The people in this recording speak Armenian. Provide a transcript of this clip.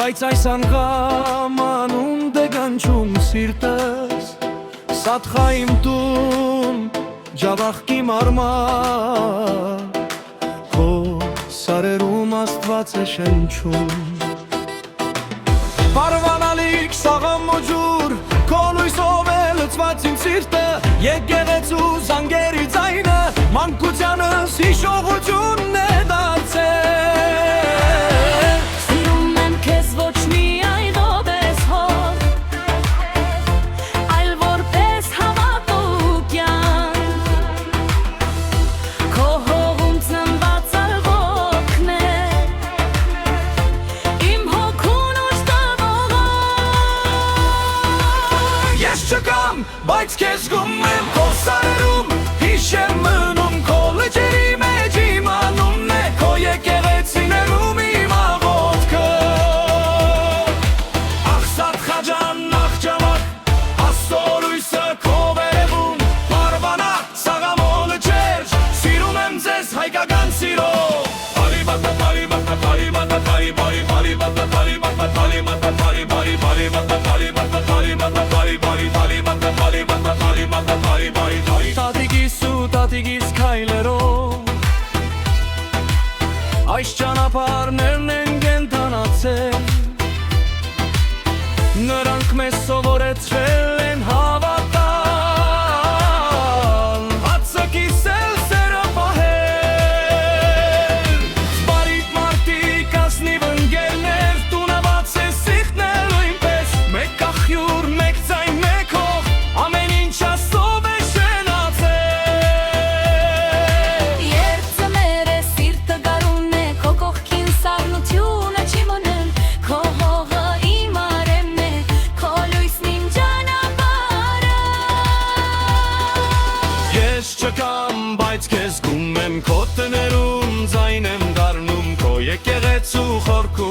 Բայց այս անգամանում դեգանչում սիրտս Սատխա իմ տուն, ջավախկի մարմար Քո սարերում աստված է շնչում Պարվանալիք սաղամ ու ջուր Քո լույսով է լցված իմ սիրտը Եկեղեցու զանգերի ձայնը Մանկությանս հիշողությունն է դարձել Սիրում եմ քեզ ոչ միայն որպես հոր Այլ որպես հավատուկյան Քո հողում ծնված ալվոքն է Իմ հոգուն ուշտավող Ես չկամ, բայց քեզ զգում եմ քո սարերում Հիշեմ մնում քո լճերի մեջ իմ անունն է Քո եկեղեցիներում իմ աղոթքը Ախ Սատխա ջան, ախ ջավախ, Աստծո լույսը քո վերևում Պարվանա, սաղամոլ լճեր, սիրում եմ ձեզ հայկական սիրով Տատիկիս ու տատիկիս քայլերով Այս ճանապարհներն են կենթանացել Նրանք մեզ սովորեցրել են հավատալ Հացը կիսել սերը պահել Բարիք մարդիկ ասնիվ ընկերներ Տունը բաց է սիխտն է նույնպես Մեկ աղյուր, մեկ ձայն, մեկ հող Ամեն ինչ աստծով է շենացել Երբ ծմեր է սիրտը գարուն է Քո կողքին սառնությունը չի մնել Քո հողը իմ արեմն է Քո լույսն իմ ճանապարհը Ես չկամ, բայց քեզ զգում եմ Քո տներում ձայն եմ դառնում Քո եկեղեցու խորքում